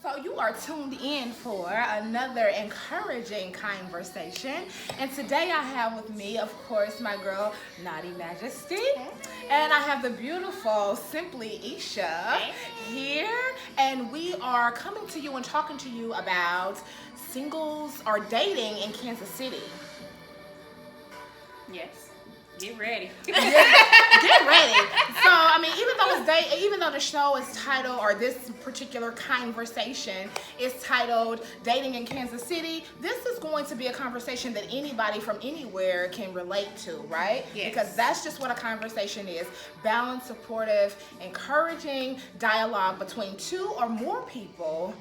So you are tuned in for another encouraging conversation. And today I have with me, of course, my girl, Naughty Majesty. And I have the beautiful Simply Isha here. And we are coming to you and talking to you about singles or dating in Kansas City. Yes. Get ready. Get ready. So, I mean, even though the show is titled, or this particular conversation is titled Dating in Kansas City, this is going to be a conversation that anybody from anywhere can relate to, right? Yes. Because that's just what a conversation is. Balanced, supportive, encouraging dialogue between two or more people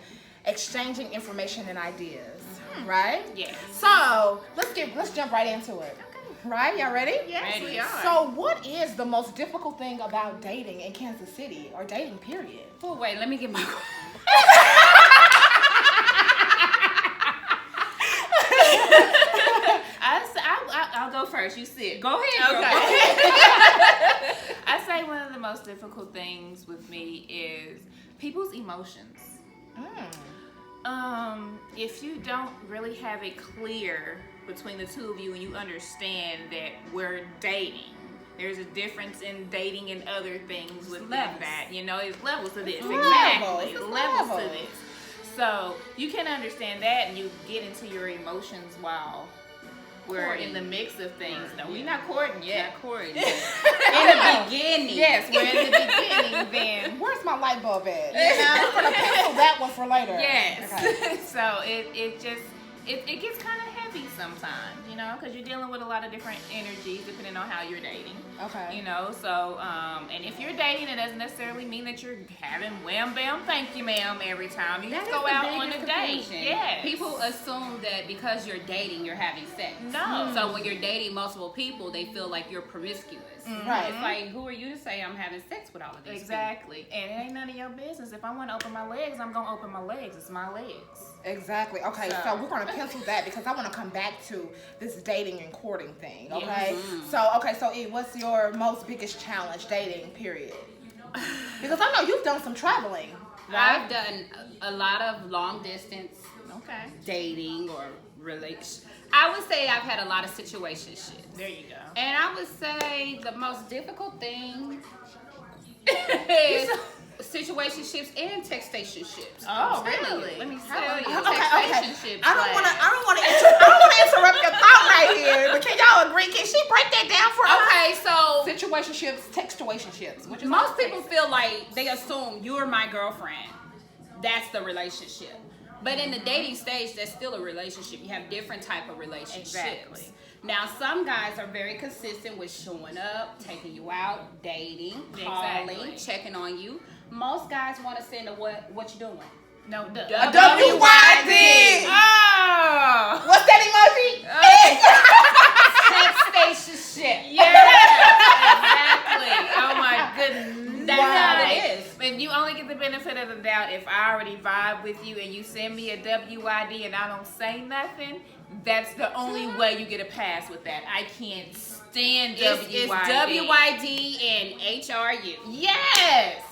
exchanging information and ideas, right? Yes. So, let's jump right into it. Right? Y'all ready? Yes, ready. We are. So, what is the most difficult thing about dating in Kansas City, or dating, period? Oh, wait, let me get my... I'll go first. You sit. Go ahead. Okay. Go ahead. I say one of the most difficult things with me is people's emotions. If you don't really have it clear between the two of you and you understand that we're dating, there's a difference in dating and other things within that. You know, there's levels to this. Exactly. Levels to this. So you can understand that and you get into your emotions while we're in the mix of things. No, we're not courting yet. Not courting yet. In the beginning. Yes, we're in the beginning. Then where's my light bulb at? I'm gonna pencil that one for later. Yes. Okay. So it gets kind of heavy sometimes, you know, because you're dealing with a lot of different energies depending on how you're dating. Okay. You know, so and if you're dating, it doesn't necessarily mean that you're having wham bam thank you ma'am every time you just go out on a date. Yeah. People assume that because you're dating, you're having sex. No. So when you're dating multiple people, they feel like you're promiscuous. Right. It's like, who are you to say I'm having sex with all of these Exactly. People? And it ain't none of your business. If I want to open my legs, I'm gonna open my legs. It's my legs. Exactly. Okay, so we're gonna pencil that because I want to come back to this dating and courting thing. Okay. So what's your most biggest challenge dating? Period. Because I know you've done some traveling. Right? I've done a lot of long distance. Okay. Dating or relation. I would say I've had a lot of situationships. There you go. And I would say the most difficult thing is situationships and textationships. Oh, really? Let me tell you. Textationships. I don't want to interrupt your thought right here. But can y'all agree? Can she break that down for us? Okay, so situationships, textuationships. Most people feel like they assume you're my girlfriend. That's the relationship. But in the dating stage, that's still a relationship. You have different type of relationships. Exactly. Now, some guys are very consistent with showing up, taking you out, dating, calling, checking on you. Most guys want to send a what you doing? No, a WYD. Oh. What's that emoji? Sextationship. Yeah, exactly. Oh my goodness. That's how it is. And you only get the benefit of the doubt if I already vibe with you and you send me a WYD and I don't say nothing. That's the only way you get a pass with that. I can't stand WYD. It's WYD and HRU. Yes.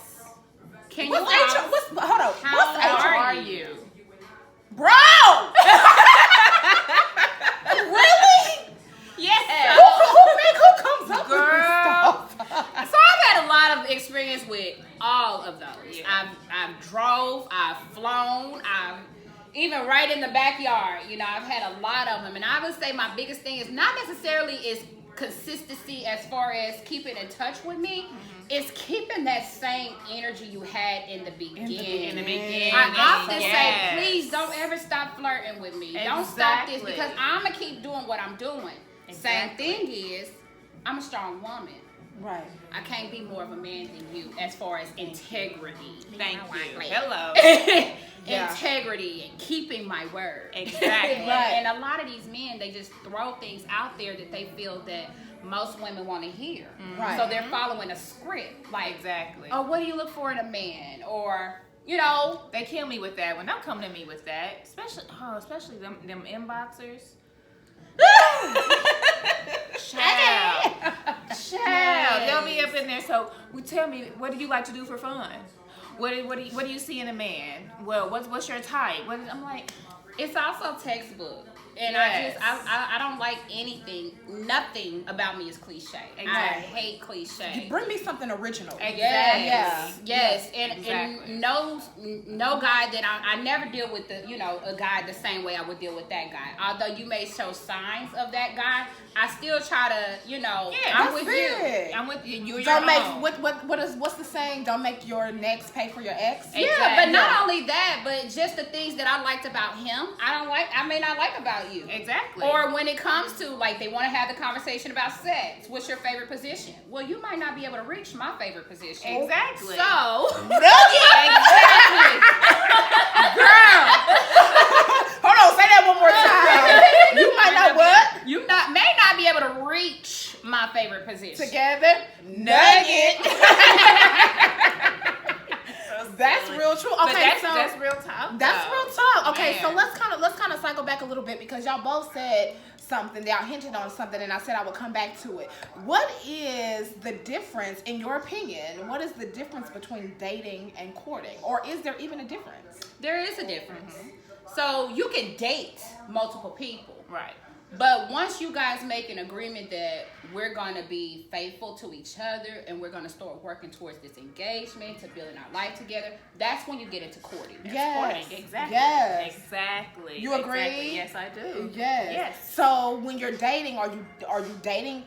Can you hold on. How are you? Bro! Really? Yes. Who comes up with this stuff? So I've had a lot of experience with all of those. Yeah. I've drove, I've flown, I've even right in the backyard. You know, I've had a lot of them. And I would say my biggest thing is not necessarily is consistency as far as keeping in touch with me. It's keeping that same energy you had in the beginning. I often say, please don't ever stop flirting with me. Don't stop this because I'm going to keep doing what I'm doing. Same thing is, I'm a strong woman. Right. I can't be more of a man than you as far as integrity. Thank you. Hello. Integrity and keeping my word. Exactly. Right. And a lot of these men, they just throw things out there that they feel that most women want to hear. Right. So they're following a script. Like, exactly. Oh, what do you look for in a man? Or, you know. They kill me with that. When don't come to me with that. Especially them inboxers. Child. They'll be up in there. So, tell me, what do you like to do for fun? What do you see in a man? Well, what's your type? I'm like, it's also textbook. And yes. I don't like nothing about me is cliche. Exactly. I hate cliche. Bring me something original. Yes. And exactly. and no guy that I never deal with a guy the same way I would deal with that guy. Although you may show signs of that guy, I still try to, I'm with you. I'm with you. You're Don't your make own. what's the saying? Don't make your next pay for your ex. Yeah, Exactly. but not only that, but just the things that I liked about him, I may not like about you. Exactly. Or when it comes to they want to have the conversation about sex. What's your favorite position? Well, you might not be able to reach my favorite position. Exactly. So, Exactly. Girl. Hold on, say that one more time. You might not what? you may not be able to reach my favorite position. Together, nugget. That's real true. But Okay, that's real talk. That's though. real talk. Okay, Man. so let's kind of cycle back a little bit because y'all both said something. Y'all hinted on something, and I said I would come back to it. What is the difference, in your opinion? What is the difference between dating and courting, or is there even a difference? There is a difference. So you can date multiple people. Right. But once you guys make an agreement that we're going to be faithful to each other and we're going to start working towards this engagement to building our life together, that's when you get into courting. Yes. Courting. Exactly. Yes. Exactly. You agree? Exactly. Yes, I do. Yes. Yes. So when you're dating, are you dating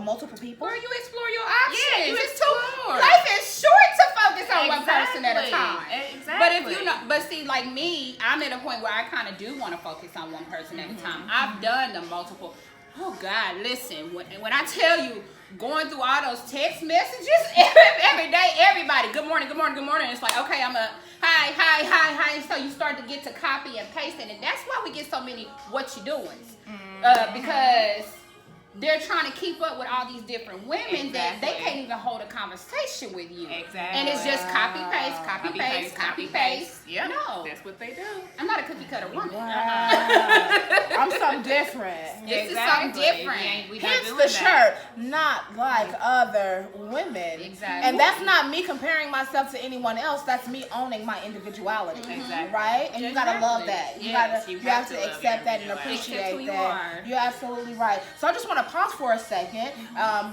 multiple people? Where you explore your options. Yeah, you It's explore. life is short to focus on one person at a Exactly. time. Exactly. But see, like me, I'm at a point where I kind of do want to focus on one person at a time. I've done the multiple. Oh God, listen, when I tell you, going through all those text messages every day, everybody, good morning, good morning, good morning. It's like, okay, I'm a hi. So you start to get to copy and pasting, and that's why we get so many what you doing, because they're trying to keep up with all these different women that they can't even hold a conversation with you. Exactly. And it's just copy paste. Yeah. No, That's what they do. I'm not a cookie cutter woman. Wow. I'm something different. This is something different. We not Hence doing the that. shirt, not like other women. Exactly. And that's not me comparing myself to anyone else. That's me owning my individuality. Exactly. Right? And you gotta love that. Yes, You you have have to to love accept that and your individuality. appreciate Accept who you that. are. You're absolutely right. So I just want to pause for a second.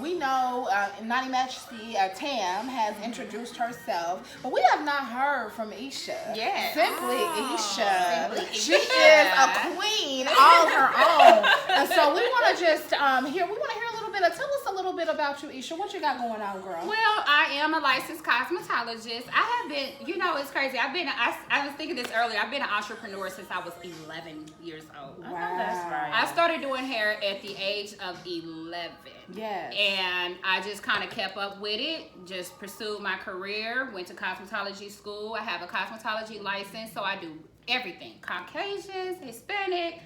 We know Naughty Majesty Tam has introduced herself, but we have not heard from Isha. Yes. Simply Isha. Simply She Isha. is a queen all her own. And so we want to just hear a little bit tell us a little bit about you, Isha. What you got going on, girl? Well, I am a licensed cosmetologist. I have been, it's crazy. I was thinking this earlier. I've been an entrepreneur since I was 11 years old. Wow. I know that's right. I started doing hair at the age of 11. Yes. And I just kind of kept up with it, just pursued my career, went to cosmetology school. I have a cosmetology license, so I do everything. Caucasians, Hispanic,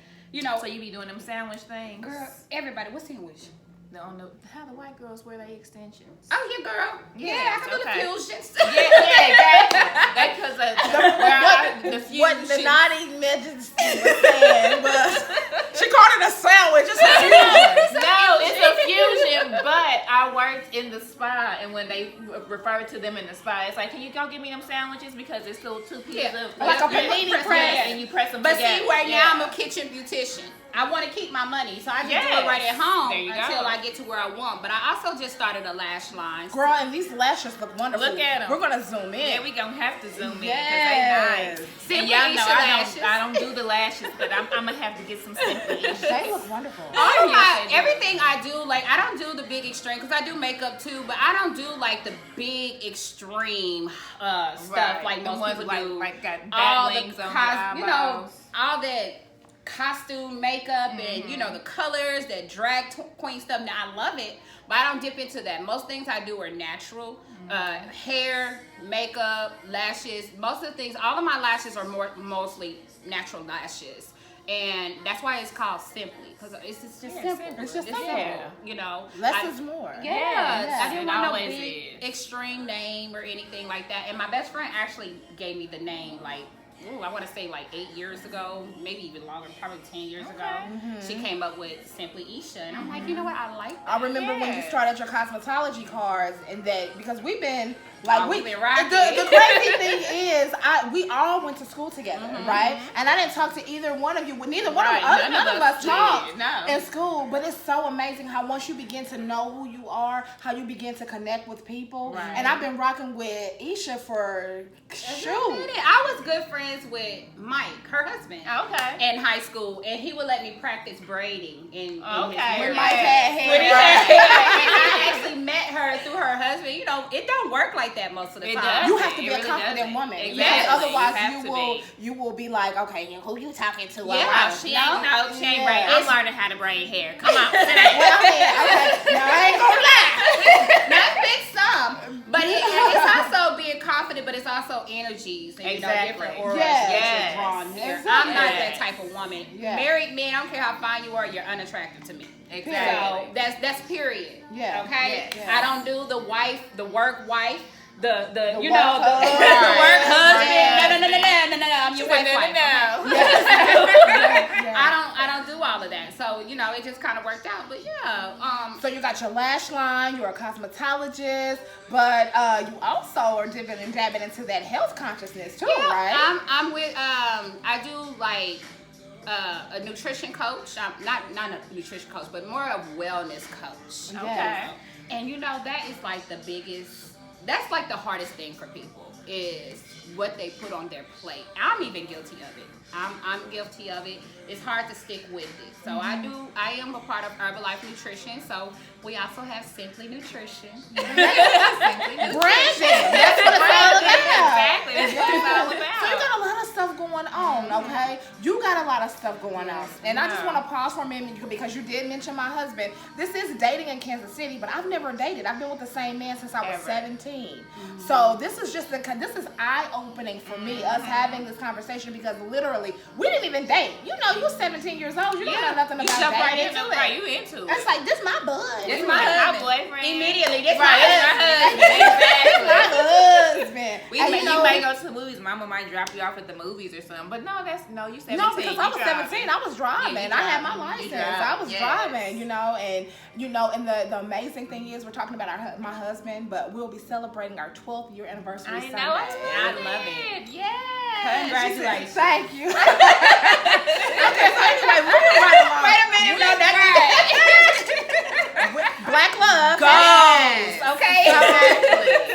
So you be doing them sandwich things? girl, everybody. What sandwich? How the white girls wear their extensions. Oh, yeah, girl. Yes, I can do okay. the fusions. Exactly. Because the fusion. What the Naughty Majesty was saying, but she called it a sandwich. It's a fusion. No, it's a fusion, but I worked in the spa, and when they refer to them in the spa, it's like, can you go get me them sandwiches? Because it's still two pieces of like a panini press. and you press them But together. see, right now I'm a kitchen beautician. I want to keep my money, so I can do it right at home There you until go. I get to where I want. But I also just started a lash line. Girl, and these lashes look wonderful. Look at 'em. We're gonna zoom in. Yeah, we gonna have to zoom in because Yes. they nice. Simply And y'all know Isha lashes. I don't do the lashes, but I'm gonna have to get some Simply Isha. They look wonderful. All of yes, they do. everything I do, like I don't do the big extreme because I do makeup too, but I don't do like the big extreme stuff Right. like The most ones people do. like got all bat the wings on cos- their eyeballs. all that costume makeup and the colors, that drag queen stuff. Now I love it, but I don't dip into that. Most things I do are natural. Hair, makeup, lashes. Most of the things, all of my lashes are mostly natural lashes. And that's why it's called Simply, because it's just simple. simple. It's just simple. simple. Less is more. Yeah, Yeah. I didn't It want no always big is. extreme name or anything like that. And my best friend actually gave me the name like I want to say like 8 years ago, maybe even longer, probably 10 years ago. She came up with Simply Isha, and I'm like, you know what, I like that. I remember when you started your cosmetology cards, and that because we've been like we've been rocking. The crazy thing is, we all went to school together, right? And I didn't talk to either one of you. Neither one none of us talked in school. But it's so amazing how once you begin to know who you are, how you begin to connect with people. Right. And I've been rocking with Isha for I was good friends with Mike, her husband, in high school, and he would let me practice braiding in his hair. When Mike had hair. And I actually met her through her husband. You know, it don't work like that most of the time. You have to be a confident woman. Exactly. Because otherwise you will be like, okay, who you talking to? Yeah, she ain't braid. I'm learning how to braid hair. Come on, sit down. Well, okay. Now I ain't gonna lie. Not big some, but it's also being confident, but it's also energies and different auras that you're drawn here. Exactly. I'm not that type of woman. Yeah. Married men, I don't care how fine you are, you're unattractive to me. Exactly. So that's period. Yeah. Okay. Yes. I don't do the work wife. The work work husband. No. I'm your wife. No. I don't do all of that. So it just kind of worked out. But So you got your lash line. You're a cosmetologist, but you also are dipping and dabbing into that health consciousness too, right? I'm with I do like a nutrition coach. I'm not a nutrition coach, but more a wellness coach. Okay. And that is like the biggest. That's like the hardest thing for people is what they put on their plate. I'm even guilty of it. I'm guilty of it. It's hard to stick with it. So I am a part of Herbalife Nutrition. So we also have Simply Nutrition. Branding. That's what it's all about. Exactly. That's what it's all about. So you got a lot of stuff going on, okay? You got a lot of stuff going on. And I just want to pause for a minute because you did mention my husband. This is dating in Kansas City, but I've never dated. I've been with the same man since I was 17. So this is just this is eye-opening for me, us having this conversation, because literally we didn't even date. You're 17 years old. You don't know nothing about dating. Right into it. Right, you into it. It's like, this my bud. This my husband. My boyfriend. Immediately, this Right, my husband. This my husband. You might go to the movies. Mama might drop you off at the movies or something. But you 17. No, because I was 17. I was driving. Yeah, I had my license. I was driving, and the amazing thing is we're talking about my husband, but we'll be celebrating our 12th year anniversary I Sunday. know. I love it. Yeah. Congratulations. Thank you. Okay, so anyway, moving right along. Wait a minute. No, that's Black love. goes. Okay.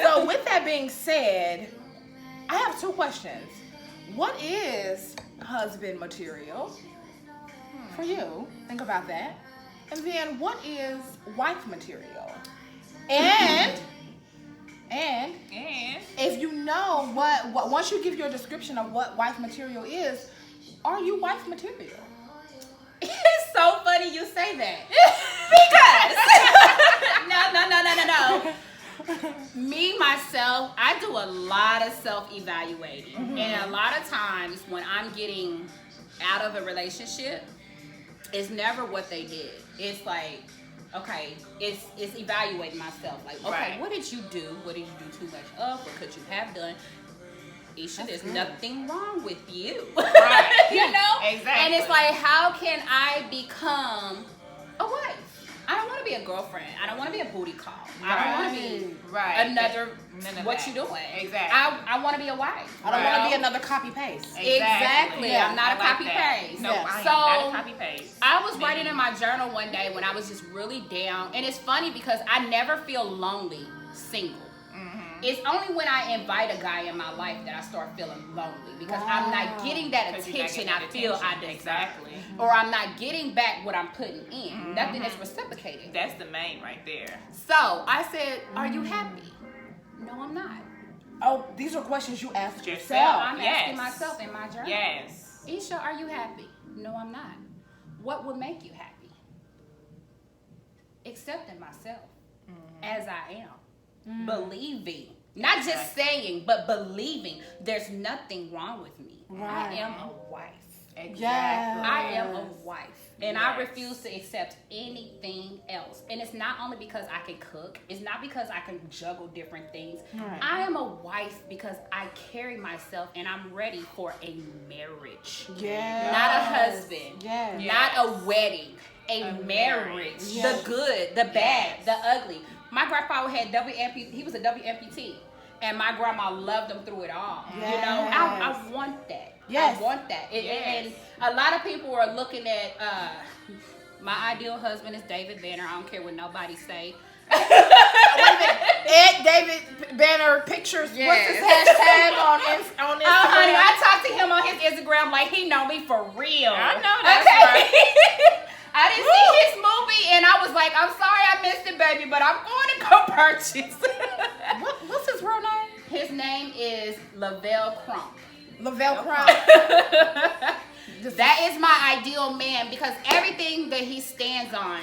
So with that being said, I have two questions. What is husband material for you? Think about that. And then what is wife material? And if you know what once you give your description of what wife material is, are you wife material? It's so funny you say that. Because no. Me, myself, I do a lot of self-evaluating. And a lot of times when I'm getting out of a relationship, it's never what they did. It's like, okay, it's evaluating myself. Like, okay, what did you do? What did you do too much of? What could you have done? Isha, there's nothing wrong with you. Right. Exactly. And it's like, how can I become a wife? I don't want to be a girlfriend. I don't want to be a booty call. I don't want to be another what you doing. Exactly. I want to be a wife. I don't want to be another copy paste. Exactly. Yeah, I'm not a copy paste. No, I am So, not a copy paste. I was writing in my journal one day when I was just really down. And it's funny because I never feel lonely single. It's only when I invite a guy in my life that I start feeling lonely because I'm not getting that attention I feel I deserve. Exactly. Or I'm not getting back what I'm putting in. Nothing is reciprocated. That's the main right there. So I said, are you happy? No, I'm not. Oh, these are questions you asked Yourself. yourself. I'm asking myself in my journal. Yes. Isha, are you happy? No, I'm not. What would make you happy? Accepting myself as I am. Believing. Not just saying, but believing there's nothing wrong with me. Right. I am a wife. Exactly. Yes. I am a wife. And I Yes. refuse to accept anything else. And it's not only because I can cook. It's not because I can juggle different things. Right. I am a wife because I carry myself and I'm ready for a marriage. Yes. Not a husband. Yes. Not a wedding. A marriage. marriage. Yes. The good, the bad, Yes. the ugly. My grandfather had he was a double amputee. And my grandma loved him through it all. You know, I want that. Yes. I want that. Yes. And a lot of people are looking at my ideal husband is David Banner. I don't care what nobody say. Wait a minute. Ed David Banner pictures. Yes. What's his hashtag on Instagram? Oh, honey, I talked to him on his Instagram like he know me for real. I know that's right. I didn't see his movie and I was like, I'm sorry I missed it, baby, but I'm going to go purchase. What's his real name? His name is Lavelle Crump. Lavelle Crump. That is my ideal man because everything that he stands on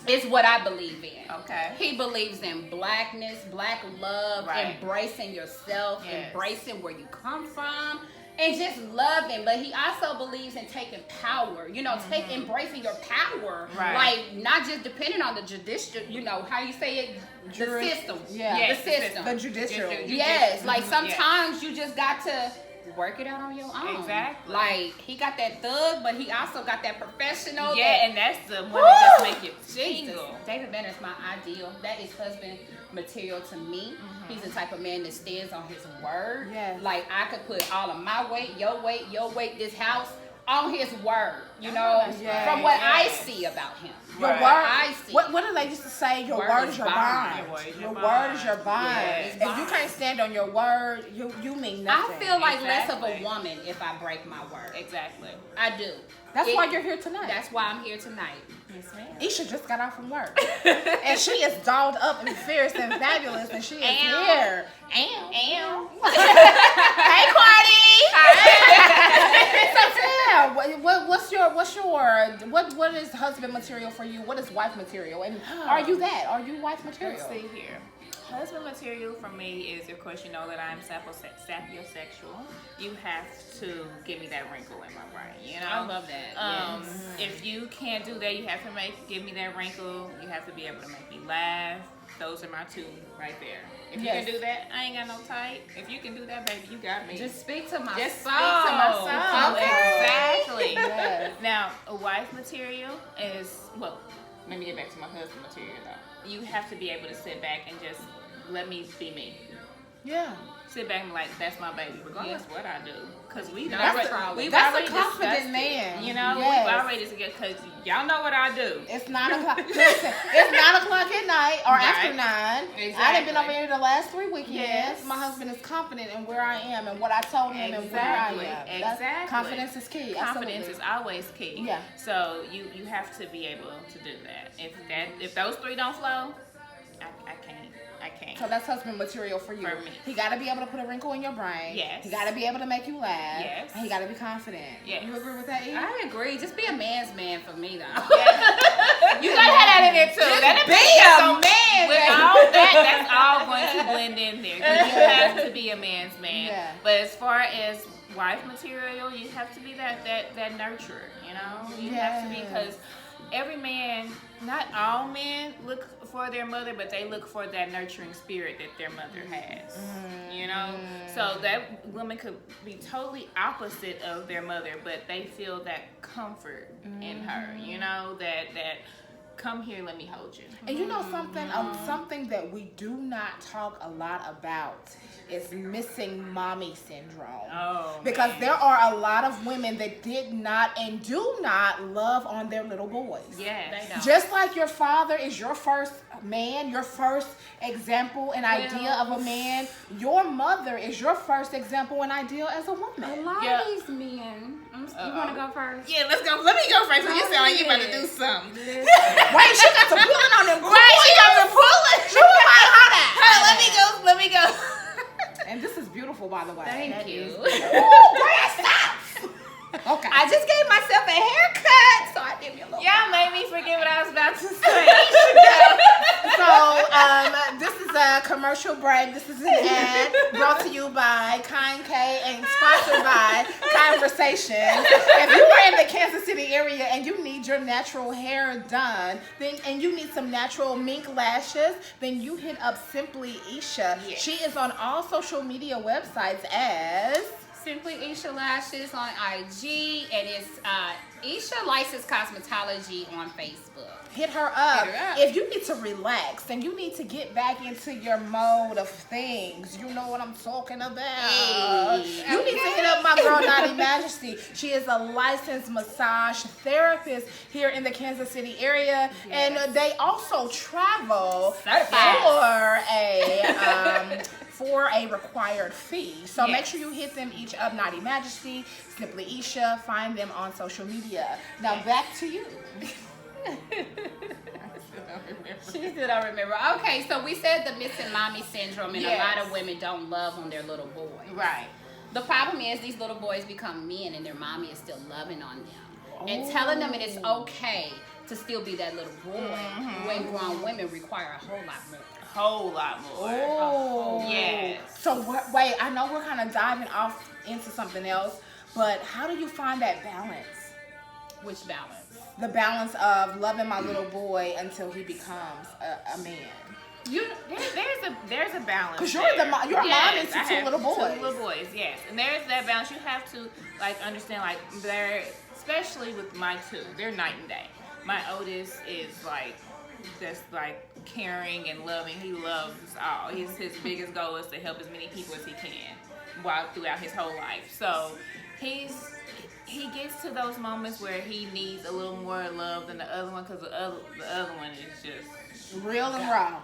is what I believe in. Okay. He believes in blackness, black love, Right. embracing yourself, Yes. embracing where you come from, and just loving. But he also believes in taking power. You know, embracing your power. Right. Like not just depending on the judicial. You know how you say it, the system. Yeah. Yes, the system. The judicial. Yes, like Mhm. sometimes you just got to work it out on your own. Exactly. Like he got that thug, but he also got that professional. Yeah, and that's the one that just make it Jesus. jingle. David Banner is my ideal. That is husband material to me. He's the type of man that stands on his word. Yes. Like I could put all of my weight, your weight, this house on his word. You Oh, know, that's right. from what I Yes. see about him. Your Right. word. I see. What do they used to say? Your word is your bond. Your word is Your your word is your bond. bond. Yes. If you can't stand on your word, you mean nothing. I feel like less of a Exactly. woman if I break my word. Exactly. I do. That's It- why you're here tonight. That's why I'm here tonight. Yes, ma'am. Isha just got out from work. And she is dolled up and fierce and fabulous, and she is here. And Hey, Cardi! So tell, what is husband material for you? What is wife material? And are you that? Are you wife material? Let's see here. Husband material for me is, of course, you know that I'm sapiosexual. You have to give me that wrinkle in my brain, you know? I love that. If you can't do that, you have to give me that wrinkle. You have to be able to make me laugh. Those are my two right there. If you Yes. can do that, I ain't got no type. If you can do that, baby, you got me. Just speak to my Just soul. speak to my soul. Okay. Exactly. Yes. Now, a wife material is, well, let me get back to my husband material though. You have to be able to sit back and just let me be me. Yeah. Sit back and be like, that's my baby, regardless of what I do. Because we've That's already, a- that's a already confident discussed it. man. You know, Yes. we've already discussed, because y'all know what I do. It's 9 o'clock. Listen, it's 9 o'clock at night or Right. after 9. I done been Exactly. over here the last 3 weekends. Yes. My husband is confident in where I am and what I told him and where I am. Exactly. That's- Exactly. Confidence is key. Confidence Absolutely. is always key. Yeah. So you have to be able to do that. If those three don't flow, I can't. So that's husband material for you. For me. He got to be able to put a wrinkle in your brain. Yes. He got to be able to make you laugh. Yes. And he got to be confident. Yes. You agree with that, Eve? I agree. Just be a man's man for me, though. You gotta have that in there too. That be depends a on- man, With baby. all that, that's all going to blend in there. 'Cause you have to be a man's man. Yeah. But as far as wife material, you have to be that nurturer. You know, you have to be, because every man, not all men look for their mother, but they look for that nurturing spirit that their mother has. You know, so that woman could be totally opposite of their mother, but they feel that comfort in her. You know, that come here, let me hold you. And you know something? Something that we do not talk a lot about is missing mommy syndrome. Oh, Because man. there are a lot of women that did not and do not love on their little boys. Yes. They don't. Just like your father is your first man, your first example and idea of a man, your mother is your first example and ideal as a woman. A lot Yeah. of these men. You want to go first? Yeah, let's go. Let me go first. You sound like you about to do something. Wait, she got to pulling on them. Right, she got to pull it. She was like, hold on. Hey, let me go. And this is beautiful, by the way. Thank That you. is- Ooh, Brad, stop! Okay. I just gave myself a haircut, so I give me a little. Y'all made me forget what I was about to say. So, this is a commercial break. This is an ad brought to you by Kind K and sponsored by Kind-Versations. If you are in the Kansas City area and you need your natural hair done, and you need some natural mink lashes, then you hit up Simply Isha. Yes. She is on all social media websites as Simply Isha Lashes on IG, and it's Isha Licensed Cosmetology on Facebook. hit her up. Hit her up. If you need to relax and you need to get back into your mode of things, you know what I'm talking about. Hey, You need to hit up my girl Naughty Majesty. She is a licensed massage therapist here in the Kansas City area, and they also travel for a required fee. So make sure you hit them each up. Naughty Majesty, Simply Isha. Find them on social media. Now back to you. She still don't remember. Okay, so we said the missing mommy syndrome, and a lot of women don't love on their little boys. Right. The problem is these little boys become men, and their mommy is still loving on them and telling them it is okay to still be that little boy when grown women require a whole lot more. Whole lot more. Oh, yes. So wait, I know we're kind of diving off into something else, but how do you find that balance? Which balance? The balance of loving my little boy until he becomes a man. There's a balance. Because you're the mom. You're a mom to two little boys. 2 little boys, yes. And there's that balance. You have to understand they're, especially with my 2, they're night and day. My oldest is just caring and loving. He loves all. His biggest goal is to help as many people as he can throughout his whole life. So he gets to those moments where he needs a little more love than the other one, because the other one is just real and raw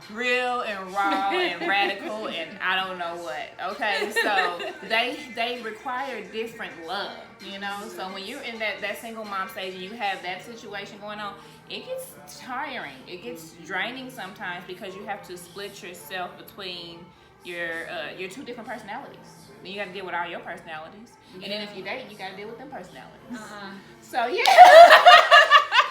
and radical and I don't know what. Okay, so they require different love, So when you're in that single mom stage and you have that situation going on, it gets tiring. It gets draining sometimes, because you have to split yourself between your 2 different personalities. Then you got to deal with all your personalities, and then if you date, you got to deal with them personalities. So yeah.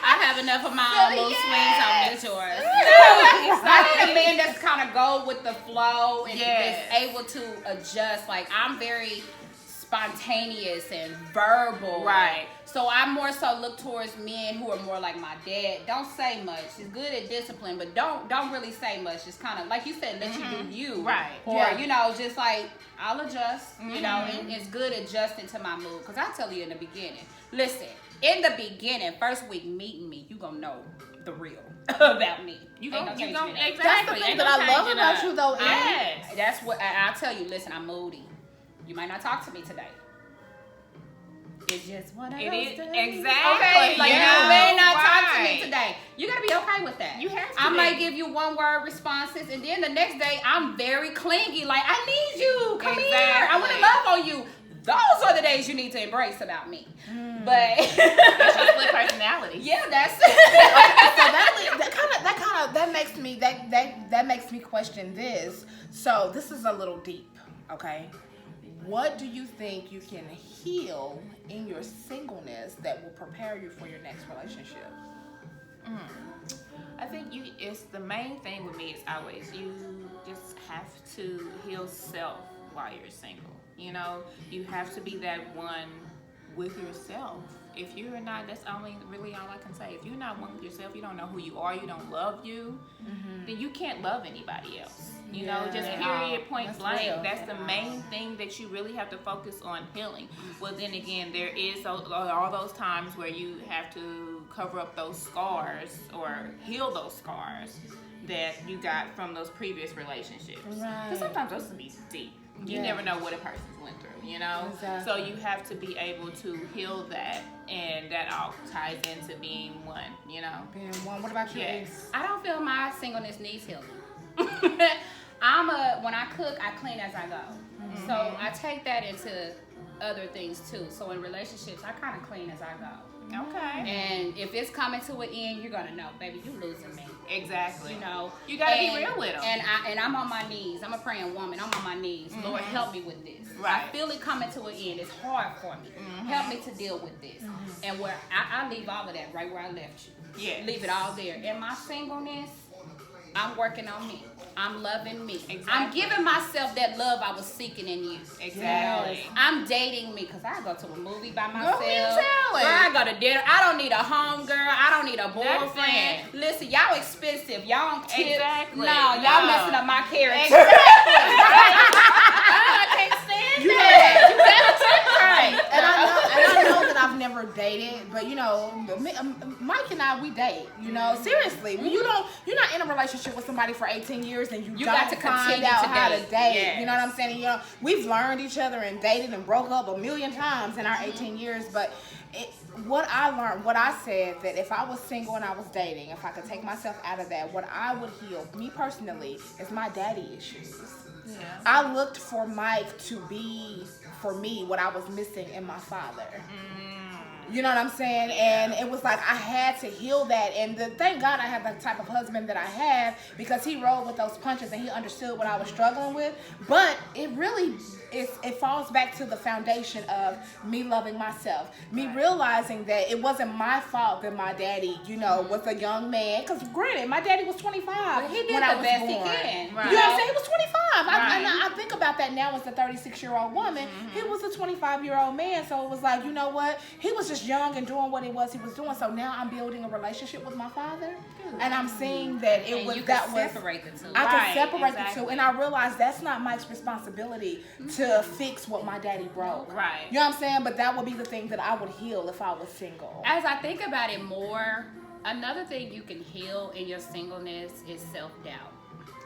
I have enough of my own little swings on this yours. I need a man that's kind of go with the flow and is able to adjust. I'm very spontaneous and verbal. Right. So I more so look towards men who are more like my dad. Don't say much. He's good at discipline, but don't really say much. Just kind of, like you said, let you do you. Right. Or, just I'll adjust, and it's good adjusting to my mood. Because I tell you in the beginning, listen, in the beginning, first week meeting me, you gonna know the real about me. You gonna That's exactly. the thing that I love about you, though. Yes. That's what I'll tell you. Listen, I'm moody. You might not talk to me today. It's just one of those days. Exactly. Okay, you may not talk to me today. You gotta be okay with that. You have to. I might give you 1-word responses, and then the next day I'm very clingy. I need you. Come here. I want to love on you. Those are the days you need to embrace about me. But that's your split personality. Yeah, that's So that makes me question this. So this is a little deep, okay? What do you think you can heal in your singleness that will prepare you for your next relationship? I think it's the main thing with me is always you just have to heal self while you're single. You have to be that one with yourself. If you're not, that's really all I can say. If you're not one with yourself, you don't know who you are, you don't love you, then you can't love anybody else. Just period, point blank. Real. That's the main thing that you really have to focus on healing. Well, then again, there is all those times where you have to cover up those scars or heal those scars that you got from those previous relationships. Right. Because sometimes those can be deep. You never know what a person's went through, Exactly. So you have to be able to heal that, and that all ties into being one, Being one. What about you? Yes. I don't feel my singleness needs healing. When I cook, I clean as I go. So I take that into other things too. So in relationships, I kind of clean as I go. Okay. And if it's coming to an end, you're gonna know, baby, you losing me. Exactly. You know, you gotta be real with them. And I'm on my knees. I'm a praying woman. I'm on my knees. Lord, help me with this. Right. I feel it coming to an end. It's hard for me. Help me to deal with this. And where I leave all of that right where I left you. Yeah. Leave it all there. In my singleness, I'm working on me. I'm loving me. Exactly. I'm giving myself that love I was seeking in you. Exactly. You know, I'm dating me because I go to a movie by myself. Girl, me too. Girl, I go to dinner. I don't need a home girl. I don't need a boyfriend. Nothing. Listen, y'all expensive. Y'all don't tip. Exactly. No, y'all messing up my character. I can't stand that. You better tip right. And I know that I've never dated, but you know, Mike and I, we date. You know, seriously, you're not in a relationship with somebody for 18 years and you don't got to find continue out to how to date. date. Yes. You know what I'm saying? You know, we've learned each other and dated and broke up a million times in our 18 years, but. What I learned, what I said, that if I was single and I was dating, if I could take myself out of that, what I would heal, me personally, is my daddy issues. Yeah. I looked for Mike to be, for me, what I was missing in my father. You know what I'm saying? And it was like I had to heal that. And thank God I have the type of husband that I have, because he rolled with those punches and he understood what I was struggling with. But it really it falls back to the foundation of me loving myself, me realizing that it wasn't my fault that my daddy, you know, was a young man. Because granted, my daddy was 25 But he did when I the was best born. he can. Right. You know what I'm saying? He was 25. Right. I think about that now as a 36-year-old woman. He was a 25-year-old man. So it was like, you know what? He was just young and doing what he was doing. So now I'm building a relationship with my father. And I'm seeing that it And was you that can was separate the two. I Right, can separate the exactly. two, and I realized that's not Mike's responsibility to fix what my daddy broke. Right. You know what I'm saying? But that would be the thing that I would heal if I was single. As I think about it more, another thing you can heal in your singleness is self-doubt.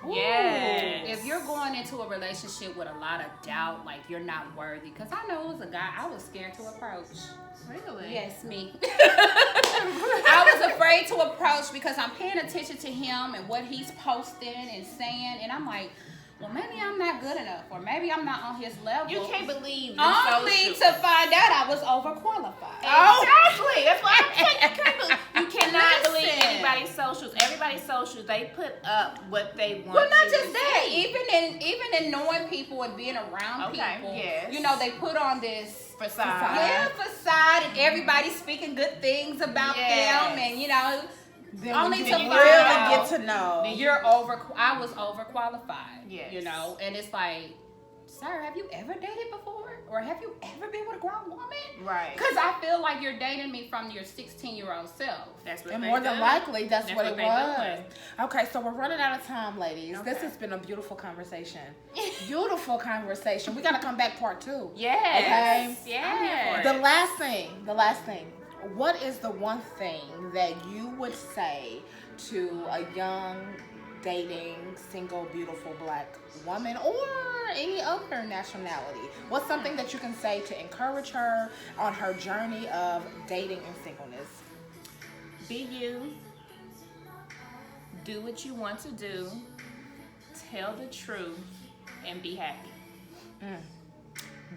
Yes. If you're going into a relationship with a lot of doubt, like you're not worthy, because I know it was a guy I was scared to approach. Really? Yes, me. I was afraid to approach because I'm paying attention to him and what he's posting and saying, and I'm like, well, maybe I'm not good enough, or maybe I'm not on his level. You can't believe the Only social. to find out I was overqualified. Exactly. That's what I'm saying. You cannot believe Listen. anybody's socials. Everybody's socials, they put up what they want. Well, not you just to that. see. Even in knowing people and being around Okay, people, yes. you know, they put on this Facade. yeah, facade, and everybody's speaking good things about Yes. them, and you know, Then only when to you find really out get to know. I was overqualified. Yes. You know, and it's like, sir, have you ever dated before, or have you ever been with a grown woman? Right. Because I feel like you're dating me from your 16-year-old self. That's what And they more than do. likely, that's what it they was. doing. Okay, so we're running out of time, ladies. This Okay. has been a beautiful conversation. Beautiful conversation. We got to come back part 2. Yes. Okay. Yeah. I'm here for The it. last thing. What is the one thing that you would say to a young, dating, single, beautiful black woman, or any other nationality? What's something that you can say to encourage her on her journey of dating and singleness? Be you. Do what you want to do. Tell the truth and be happy.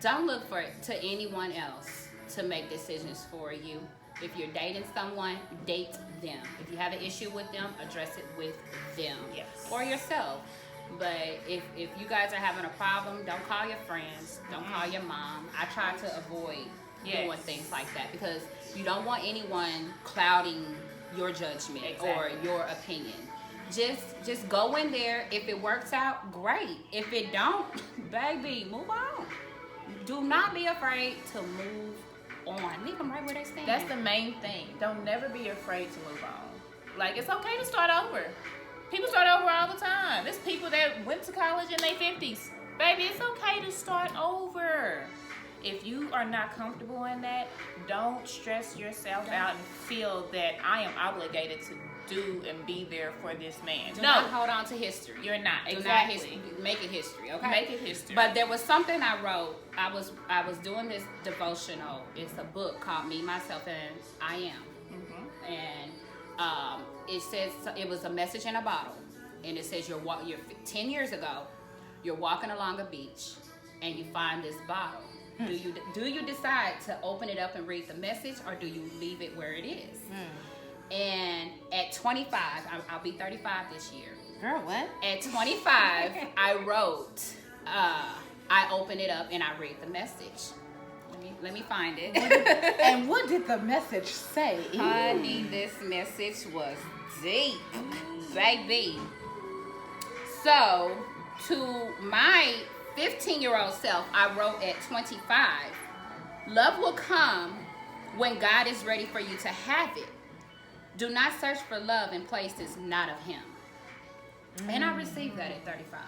Don't look to anyone else to make decisions for you. If you're dating someone, date them. If you have an issue with them, address it with them. Yes. Or yourself. But if you guys are having a problem, don't call your friends. Don't call your mom. I try to avoid doing Yes. things like that, because you don't want anyone clouding your judgment or Exactly. your opinion. Just go in there. If it works out, great. If it don't, baby, move on. Do not be afraid to move on. Leave them right where they stand. That's the main thing. Don't never be afraid to move on. Like, it's okay to start over. People start over all the time. There's people that went to college in their 50s. Baby, it's okay to start over. If you are not comfortable in that, don't stress yourself out and feel that I am obligated to do and be there for this man. Do not hold on to history. You're not. Do Exactly. not make it history, okay? Make it history. But there was something I wrote. I was doing this devotional. It's a book called Me, Myself, and I Am. Mm-hmm. And it says, it was a message in a bottle. And it says, you're 10 years ago, you're walking along a beach. and you find this bottle. Do you decide to open it up and read the message, or do you leave it where it is? And at 25, I'll be 35 this year. Girl, what? At 25, I wrote, I open it up and I read the message. Let me find it. And what did the message say? Honey, this message was deep, baby. So, to my 15-year-old self, I wrote at 25, love will come when God is ready for you to have it. Do not search for love in places not of Him. And I received that at 35.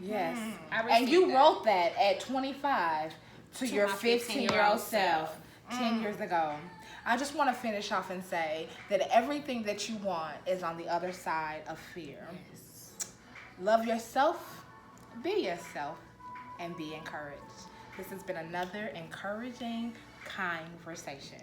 Yes. And you wrote that at 25 to your my 15-year-old self 10 years ago. I just want to finish off and say that everything that you want is on the other side of fear. Yes. Love yourself, be yourself, and be encouraged. This has been another encouraging Kind-Versation.